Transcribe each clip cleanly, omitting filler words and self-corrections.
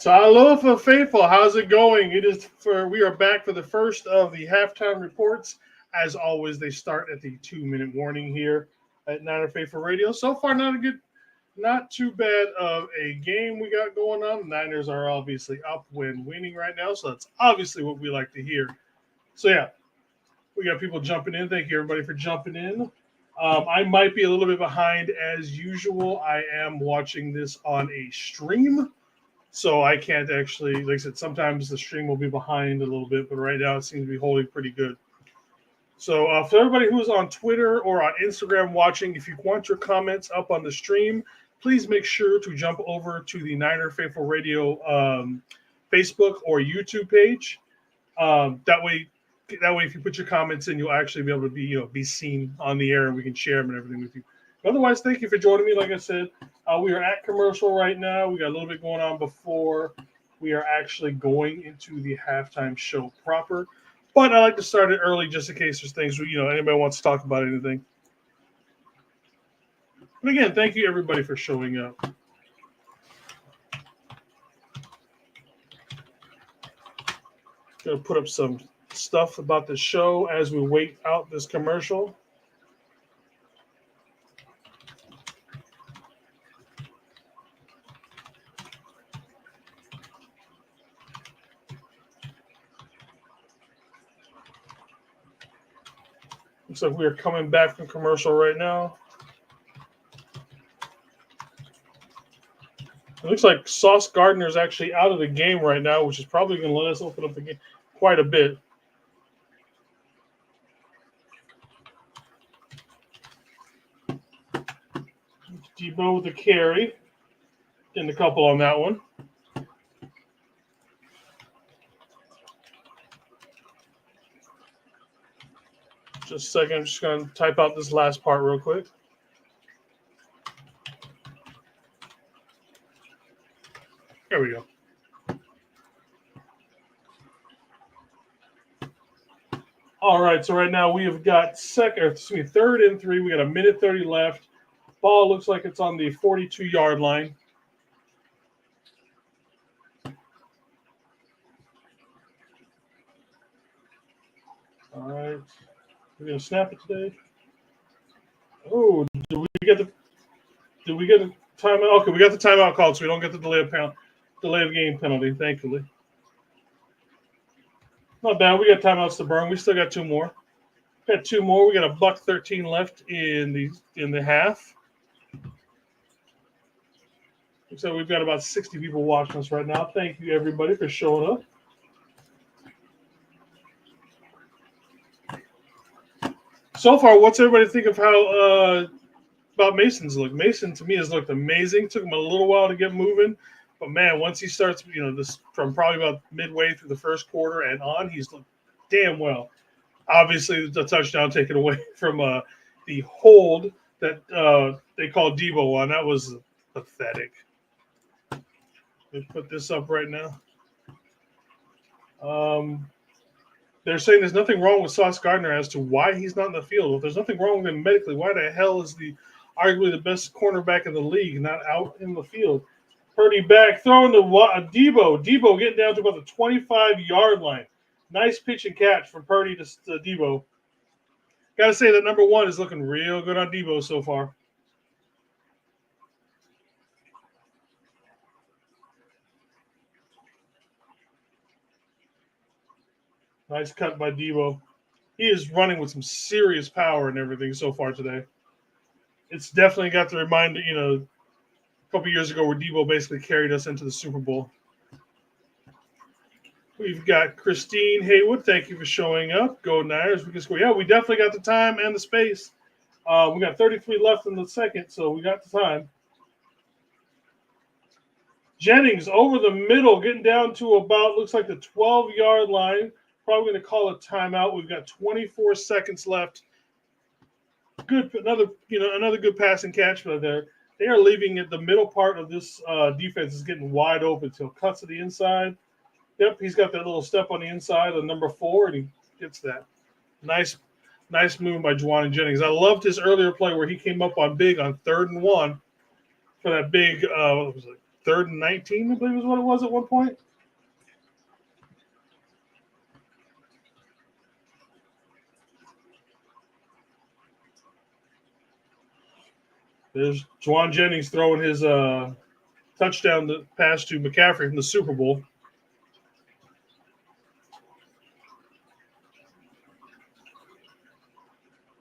Aloha faithful, how's it going? We are back for the first of the halftime reports. As always, they start at the 2 minute warning here at Niner Faithful Radio. So far, not too bad of a game we got going on. The Niners are obviously up when winning right now, so that's obviously what we like to hear. So yeah, we got people jumping in. Thank you everybody for jumping in. I might be a little bit behind as usual. I am watching this on a stream. So I can't actually, like I said, sometimes the stream will be behind a little bit, but right now it seems to be holding pretty good. So for everybody who's on Twitter or on Instagram watching, if you want your comments up on the stream, please make sure to jump over to the Niner Faithful Radio Facebook or YouTube page. That way, if you put your comments in, you'll actually be able to be seen on the air, and we can share them and everything with you. Otherwise, thank you for joining me. Like I said, we are at commercial right now. We got a little bit going on before we are actually going into the halftime show proper. But I like to start it early just in case there's things, anybody wants to talk about anything. But again, thank you everybody for showing up. Gonna put up some stuff about the show as we wait out this commercial. Looks like we are coming back from commercial right now. It looks like Sauce Gardner is actually out of the game right now, which is probably going to let us open up the game quite a bit. Debo with the carry. Getting a couple on that one. Just a second. I'm just going to type out this last part real quick. There we go. All right, so right now we have got 3rd and 3. We got 1:30 left. Ball looks like it's on the 42-yard line. All right. We're going to snap it today. Oh, did we get the timeout? Okay, we got the timeout called, so we don't get the delay of game penalty, thankfully. Not bad. We got timeouts to burn. We still got two more. We got a $1:13 left in the half. So we've got about 60 people watching us right now. Thank you, everybody, for showing up. So far, what's everybody think of how about Mason's look? Mason, to me, has looked amazing. Took him a little while to get moving. But, man, once he starts, this from probably about midway through the first quarter and on, he's looked damn well. Obviously, the touchdown taken away from the hold that they called Debo on. That was pathetic. Let's put this up right now. They're saying there's nothing wrong with Sauce Gardner as to why he's not in the field. If there's nothing wrong with him medically, why the hell is arguably the best cornerback in the league not out in the field? Purdy back, throwing to Debo. Debo getting down to about the 25-yard line. Nice pitch and catch from Purdy to Debo. Got to say that number 1 is looking real good on Debo so far. Nice cut by Debo. He is running with some serious power and everything so far today. It's definitely got the reminder, a couple years ago where Debo basically carried us into the Super Bowl. We've got Christine Haywood. Thank you for showing up. Go Niners. We can score. Yeah, we definitely got the time and the space. We got 33 left in the second, so we got the time. Jennings over the middle, getting down to about, looks like the 12-yard line. Probably going to call a timeout. We've got 24 seconds left. Good, another good pass and catch by there. They are leaving it. The middle part of this defense is getting wide open. So cuts to the inside. Yep, he's got that little step on the inside of number 4, and he gets that. Nice move by Juwan Jennings. I loved his earlier play where he came up on big on 3rd and 1 for that big 3rd and 19, I believe is what it was at one point. There's Juwan Jennings throwing his touchdown pass to McCaffrey from the Super Bowl.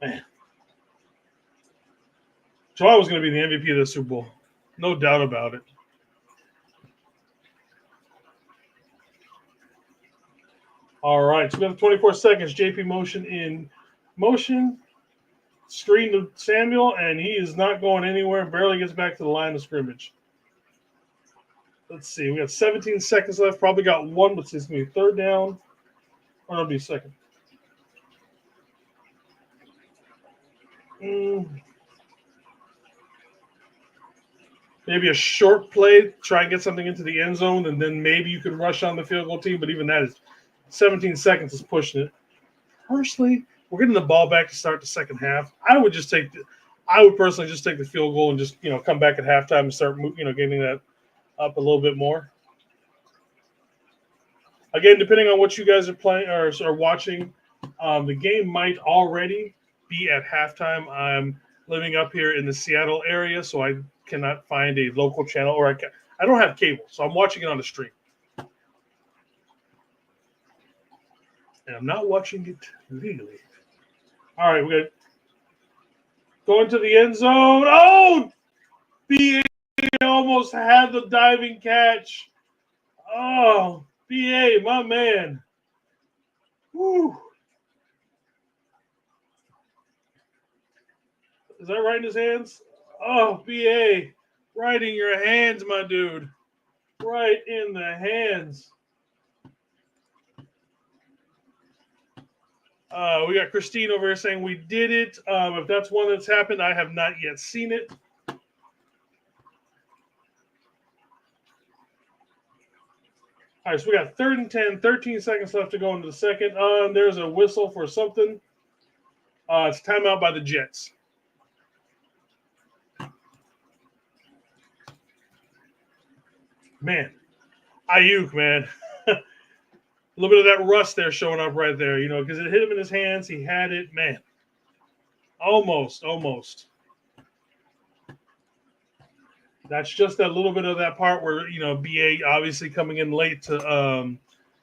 Man. Juwan was going to be the MVP of the Super Bowl. No doubt about it. All right, so we have 24 seconds. JP motion in motion. Screen to Samuel, and he is not going anywhere. Barely gets back to the line of scrimmage. Let's see. We got 17 seconds left. Probably got one, but it's going to be 3rd down. Or it'll be 2nd. Maybe a short play, try and get something into the end zone, and then maybe you can rush on the field goal team. But even that is 17 seconds is pushing it. Personally, we're getting the ball back to start the second half. I would personally just take the field goal and just come back at halftime and start getting that up a little bit more. Again, depending on what you guys are playing or watching, the game might already be at halftime. I'm living up here in the Seattle area, so I cannot find a local channel, or I don't have cable, so I'm watching it on the stream. And I'm not watching it legally. All right, we're going to the end zone. Oh, BA almost had the diving catch. Oh, BA, my man. Woo. Is that right in his hands? Oh, BA, right in your hands, my dude. Right in the hands. We got Christine over here saying we did it. If that's one that's happened, I have not yet seen it. All right, so we got 3rd and 10, 13 seconds left to go into the second. There's a whistle for something. It's timeout by the Jets. Man, Ayuk, man. A little bit of that rust there showing up right there, because it hit him in his hands. He had it, man. Almost. That's just that little bit of that part where, BA obviously coming in late to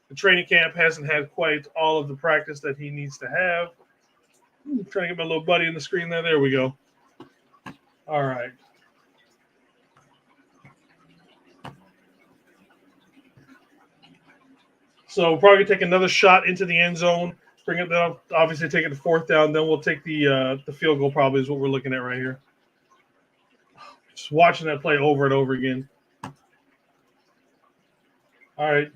the training camp, hasn't had quite all of the practice that he needs to have. I'm trying to get my little buddy in the screen there. There we go. All right. So we'll probably take another shot into the end zone, bring it down, obviously take it to 4th down. Then we'll take the field goal probably is what we're looking at right here. Just watching that play over and over again. All right.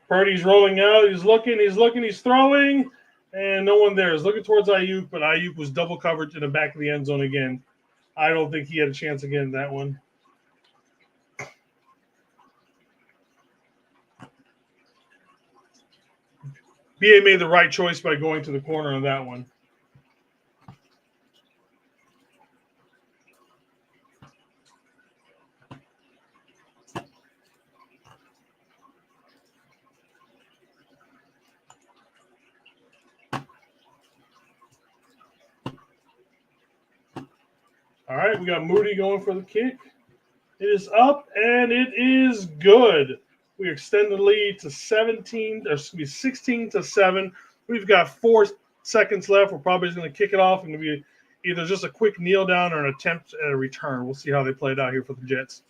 Purdy's rolling out. He's looking, he's throwing, and no one there. He's looking towards Ayuk, but Ayuk was double covered in the back of the end zone again. I don't think he had a chance again in that one. BA made the right choice by going to the corner on that one. All right, we got Moody going for the kick. It is up, and it is good. We extend the lead to 16-7. We've got 4 seconds left. We're probably just going to kick it off and be either just a quick kneel down or an attempt at a return. We'll see how they play it out here for the Jets.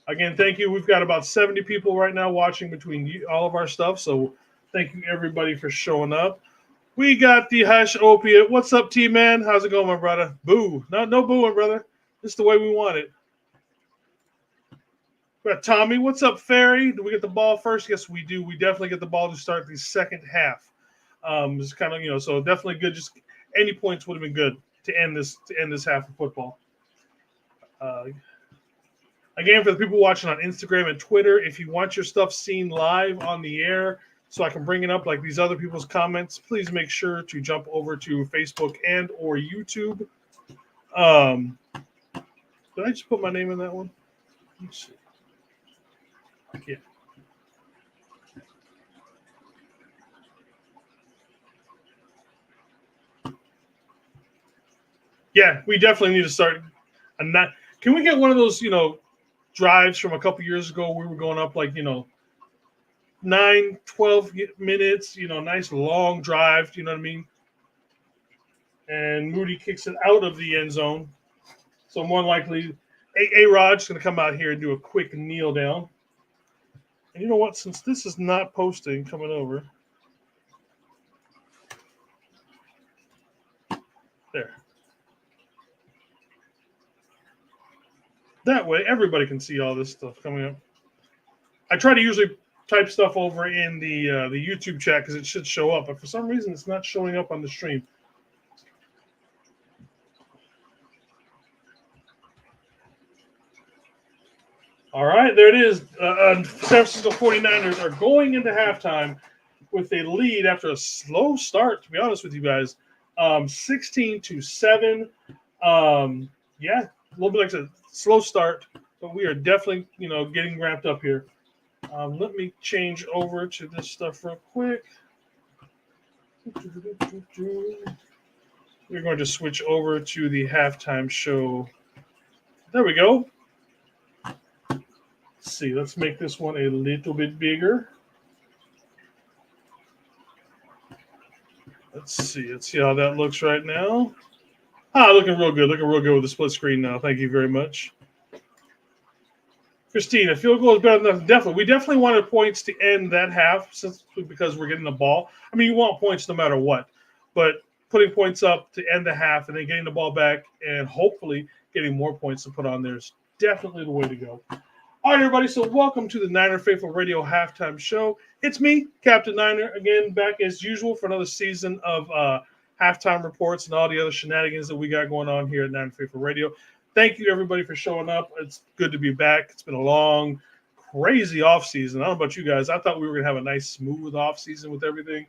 Again, thank you. We've got about 70 people right now watching between all of our stuff, so thank you, everybody, for showing up. We got the Hush Opiate. What's up, T-Man? How's it going, my brother? Boo. No booing, brother. This is the way we want it. We got Tommy. What's up, Ferry? Do we get the ball first? Yes, we do. We definitely get the ball to start the second half. It's kind of, so definitely good. Just any points would have been good to end this half of football. Again, for the people watching on Instagram and Twitter, if you want your stuff seen live on the air so I can bring it up like these other people's comments, please make sure to jump over to Facebook and or YouTube. Did I just put my name in that one? Let's see. Yeah. Yeah, we definitely need to start. Can we get one of those, drives from a couple years ago? We were going up like, 9, 12 minutes, nice long drive. You know what I mean? And Moody kicks it out of the end zone. So more likely, A-Rod's going to come out here and do a quick kneel down. And you know what? Since this is not posting coming over, there. That way, everybody can see all this stuff coming up. I try to usually type stuff over in the YouTube chat because it should show up, but for some reason, it's not showing up on the stream. All right, there it is. San Francisco 49ers are going into halftime with a lead after a slow start, to be honest with you guys. 16-7. Yeah, a little bit like a slow start, but we are definitely, getting ramped up here. Let me change over to this stuff real quick. We're going to switch over to the halftime show. There we go. Let's see. Let's make this one a little bit bigger. Let's see how that looks right now. Looking real good. Looking real good with the split screen now. Thank you very much. Christine, a field goal is better than nothing. We definitely wanted points to end that half because we're getting the ball. I mean, you want points no matter what, but putting points up to end the half and then getting the ball back and hopefully getting more points to put on there is definitely the way to go. All right, everybody, so welcome to the Niner Faithful Radio Halftime Show. It's me, Captain Niner, again, back as usual for another season of halftime reports and all the other shenanigans that we got going on here at Niner Faithful Radio. Thank you, everybody, for showing up. It's good to be back. It's been a long, crazy offseason. I don't know about you guys. I thought we were going to have a nice, smooth offseason with everything,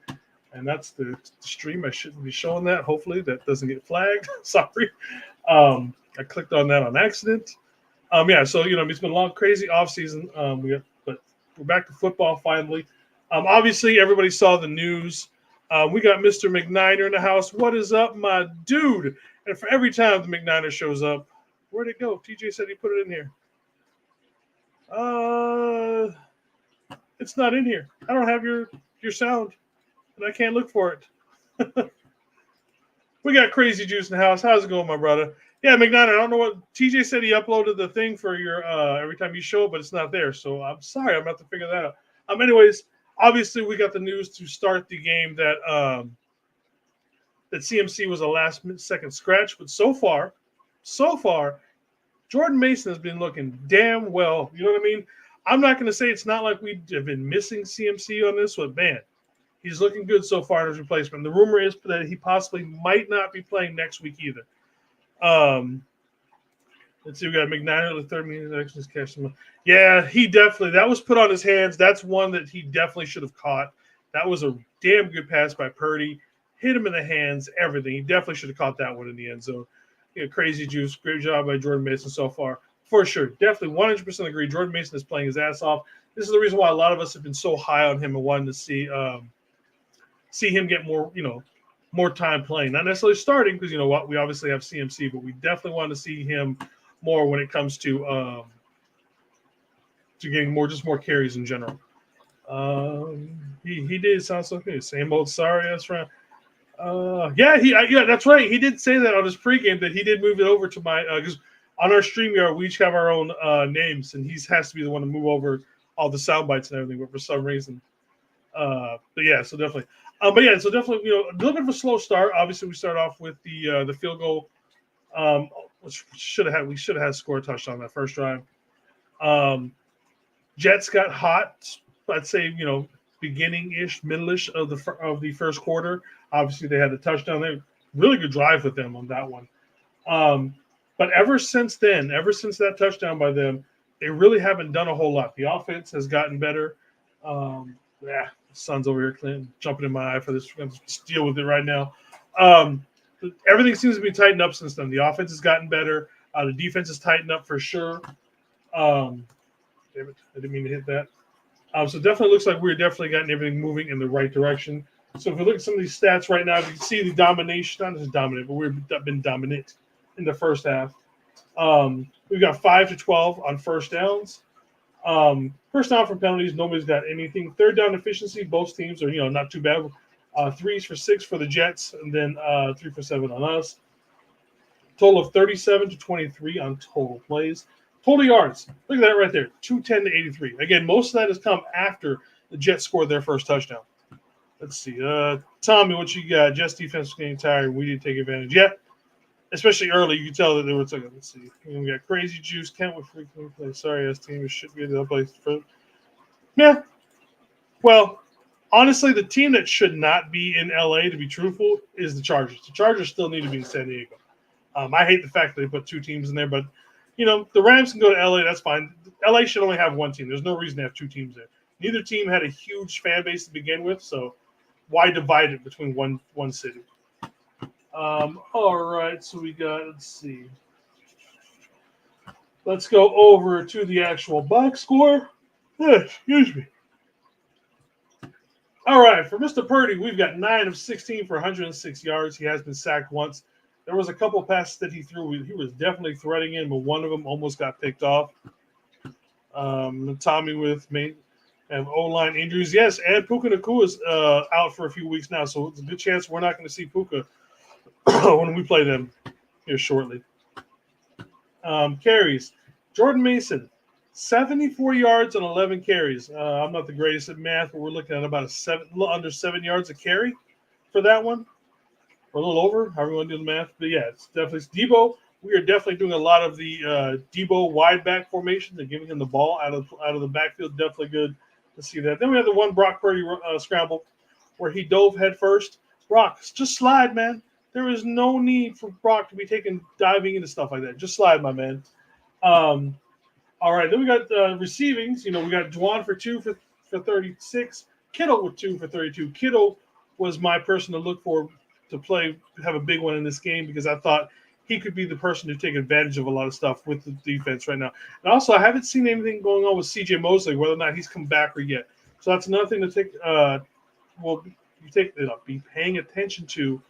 and that's the stream. I shouldn't be showing that. Hopefully that doesn't get flagged. Sorry. I clicked on that on accident. So it's been a long, crazy offseason. But we're back to football finally. Obviously, everybody saw the news. We got Mr. McNiner in the house. What is up, my dude? And for every time the McNiner shows up, where'd it go? TJ said he put it in here. It's not in here. I don't have your sound, and I can't look for it. We got Crazy Juice in the house. How's it going, my brother? Yeah, McNiner, I don't know what TJ said. He uploaded the thing for your every time you show, but it's not there. So I'm sorry. I'm about to figure that out. Anyways, obviously we got the news to start the game that that CMC was a last-second scratch, but so far, Jordan Mason has been looking damn well. You know what I mean? I'm not going to say it's not like we have been missing CMC on this one, man. He's looking good so far in his replacement. The rumor is that he possibly might not be playing next week either. Let's see, we got McNiner the third minute actions catch him. Yeah, that was put on his hands. That's one that he definitely should have caught. That was a damn good pass by Purdy. Hit him in the hands, everything. He definitely should have caught that one in the end zone. Crazy Juice. Great job by Jordan Mason so far. For sure. Definitely 100% agree. Jordan Mason is playing his ass off. This is the reason why a lot of us have been so high on him and wanting to see him get more time playing. Not necessarily starting because, you know what, we obviously have CMC, but we definitely want to see him more when it comes to getting more carries in general. He did sound so good. Same old sorry, that's right. Yeah, that's right. He did say that on his pregame that he did move it over to my because on our StreamYard we each have our own names, and he has to be the one to move over all the sound bites and everything. But for some reason, so definitely. A little bit of a slow start. Obviously, we start off with the field goal. We should have had score a touchdown that first drive. Jets got hot. I'd say beginning-ish, middle-ish of the first quarter. Obviously, they had the touchdown there. Really good drive with them on that one. But ever since that touchdown by them, they really haven't done a whole lot. The offense has gotten better. The sun's over here, Clinton, jumping in my eye for this. I'm going to deal with it right now. Everything seems to be tightened up since then. The offense has gotten better. The defense has tightened up for sure. Damn it, I didn't mean to hit that. So definitely looks like we're definitely gotten everything moving in the right direction. So if you look at some of these stats right now, you can see the domination, not just dominant, but we've been dominant in the first half. We've got 5 to 12 on first downs. First down from penalties, nobody's got anything. Third down efficiency, both teams are not too bad. 3s for 6 for the Jets, and then 3 for 7 on us. Total of 37 to 23 on total plays. Total yards, look at that right there, 210 to 83. Again, most of that has come after the Jets scored their first touchdown. Let's see. Tommy, what you got? Jets defense was getting tired. We did take advantage. Yeah, especially early. You can tell that they were like, let's see. We got Crazy Juice. Kent with freaking play. Sorry, us team. It should be the place. Yeah. Well, honestly, the team that should not be in LA, to be truthful, is the Chargers. The Chargers still need to be in San Diego. I hate the fact that they put 2 teams in there, but the Rams can go to LA. That's fine. LA should only have 1 team. There's no reason to have 2 teams there. Neither team had a huge fan base to begin with, so why divide it between one city? All right, so we got, let's see. Let's go over to the actual box score. Excuse me. All right, for Mr. Purdy, we've got 9 of 16 for 106 yards. He has been sacked once. There was a couple passes that he threw. He was definitely threading in, but one of them almost got picked off. Tommy with me have O-line injuries. Yes, and Puka Nacua is out for a few weeks now, so it's a good chance we're not going to see Puka when we play them here shortly. Carries. Jordan Mason, 74 yards and 11 carries. I'm not the greatest at math, but we're looking at about a little under 7 yards a carry for that one. Or a little over, however you want to do the math. But yeah, it's definitely Debo. We are definitely doing a lot of the Debo wide back formations and giving him the ball out of the backfield. Definitely good to see that. Then we have the one Brock Purdy scramble where he dove head first. Brock, just slide, man. There is no need for Brock to be diving into stuff like that. Just slide, my man. All right, then we got receivings. We got Juwan for 2 for 36. Kittle with 2 for 32. Kittle was my person to look for to have a big one in this game because I thought he could be the person to take advantage of a lot of stuff with the defense right now. And also, I haven't seen anything going on with CJ Mosley, whether or not he's come back or yet. So that's another thing to be paying attention to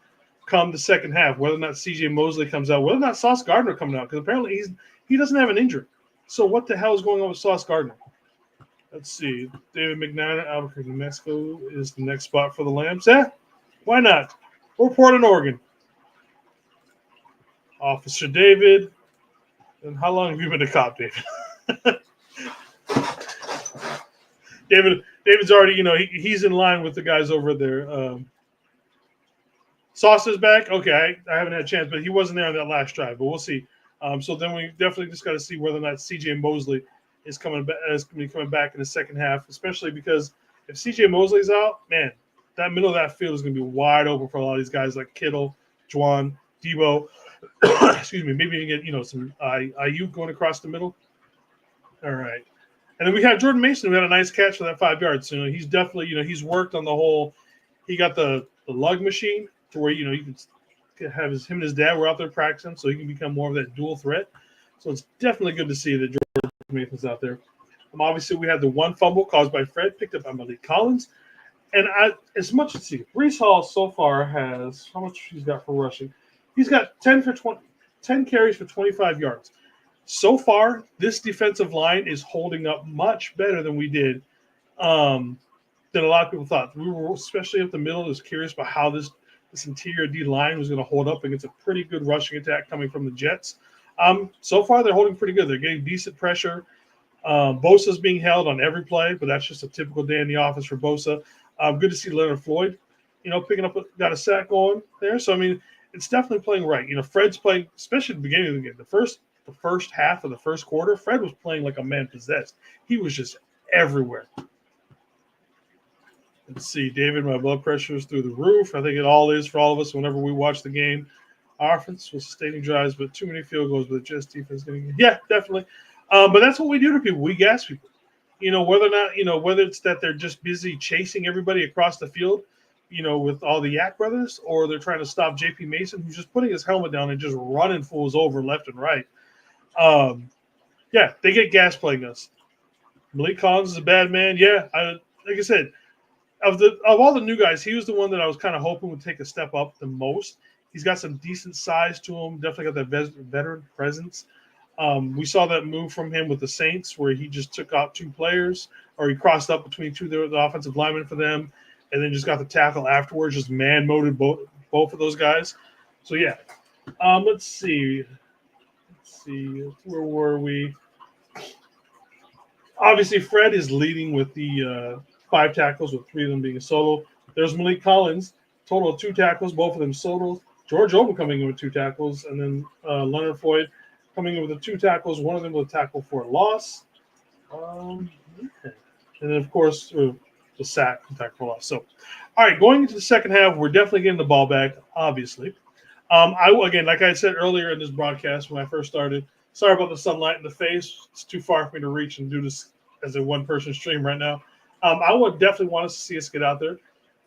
come the second half, whether or not CJ Mosley comes out, whether or not Sauce Gardner coming out, because apparently he doesn't have an injury. So what the hell is going on with Sauce Gardner? Let's see. David McNair, Albuquerque, New Mexico is the next spot for the Lambs. Yeah, why not? Or Portland, Oregon. Officer David. And how long have you been a cop, David? David's already, he's in line with the guys over there. Sauce is back. Okay, I haven't had a chance, but he wasn't there on that last drive. But we'll see. So then we definitely just got to see whether or not CJ Mosley is coming back in the second half, especially because if CJ Mosley's out, man, that middle of that field is going to be wide open for a lot of these guys like Kittle, Juwan, Debo. Excuse me. Maybe you get some IU going across the middle. All right, and then we have Jordan Mason who had a nice catch for that 5 yards. So, he's definitely he's worked on the whole. He got the lug machine to where you can have him and his dad were out there practicing, so he can become more of that dual threat. So it's definitely good to see that Jordan Mason's out there. Obviously, we had the one fumble caused by Fred, picked up by Malik Collins. And as much as Breece Hall so far has how much he's got for rushing. He's got 10 carries for 25 yards. So far, this defensive line is holding up much better than we did, than a lot of people thought. We were, especially at the middle, was curious about how this interior D line was going to hold up against a pretty good rushing attack coming from the Jets. So far, they're holding pretty good. They're getting decent pressure. Bosa's being held on every play, but that's just a typical day in the office for Bosa. Good to see Leonard Floyd, picking up, got a sack going there. So, it's definitely playing right. Fred's playing, especially at the beginning of the game. The first half of the first quarter, Fred was playing like a man possessed. He was just everywhere. Let's see, David, my blood pressure is through the roof. I think it all is for all of us whenever we watch the game. Our offense was sustaining drives, but too many field goals with the Jets defense getting. Yeah, definitely. But that's what we do to people. We gas people. Whether or not, whether it's that they're just busy chasing everybody across the field, with all the Yak brothers, or they're trying to stop J.P. Mason, who's just putting his helmet down and just running fools over left and right. Yeah, they get gas playing us. Malik Collins is a bad man. Yeah, like I said, of all the new guys, he was the one that I was kind of hoping would take a step up the most. He's got some decent size to him. Definitely got that veteran presence. We saw that move from him with the Saints, where he just took out two players, or he crossed up between two of the offensive linemen for them, and then just got the tackle afterwards. Just man-moded both of those guys. So yeah, let's see. Where were we? Obviously, Fred is leading with the 5 tackles, with 3 of them being a solo. There's Malik Collins, total of 2 tackles, both of them solos. George Oben coming in with 2 tackles, and then Leonard Floyd coming in with the 2 tackles, one of them with a tackle for a loss. Yeah. And then, of course, the sack and tackle for a loss. So, all right, going into the second half, we're definitely getting the ball back, obviously. Again, like I said earlier in this broadcast when I first started, sorry about the sunlight in the face. It's too far for me to reach and do this as a one-person stream right now. I would definitely want us to see us get out there.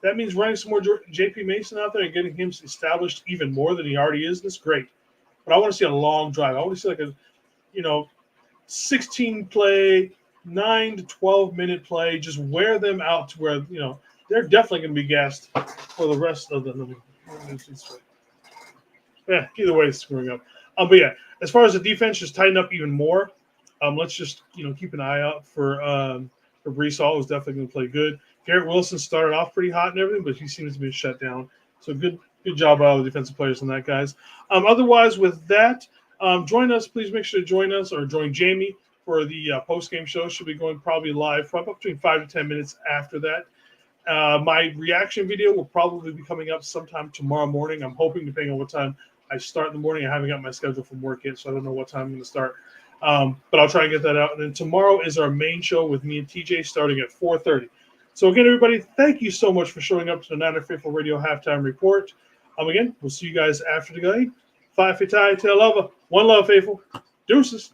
That means running some more J.P. Mason out there and getting him established even more than he already is. That's great. But I want to see a long drive. I want to see like a, 16-play, 9 to 12-minute play. Just wear them out to where, they're definitely going to be gassed for the rest of the Yeah, either way, it's screwing up. But yeah, as far as the defense, just tighten up even more. Let's just keep an eye out for Brees Hall, who's definitely going to play good. Garrett Wilson started off pretty hot and everything, but he seems to be shut down. So good job by all the defensive players on that, guys. Otherwise, with that, join us. Please make sure to join us or join Jamie for the post-game show. Should be going probably live for up between 5 to 10 minutes after that. My reaction video will probably be coming up sometime tomorrow morning. I'm hoping, depending on what time I start in the morning. I haven't got my schedule from work yet, so I don't know what time I'm going to start. But I'll try and get that out. And then tomorrow is our main show with me and TJ starting at 4:30. So again, everybody, thank you so much for showing up to the Niner Faithful Radio Halftime Report. Again, we'll see you guys after the game. 5 Fatai, Tail Lava. One love, Faithful. Deuces.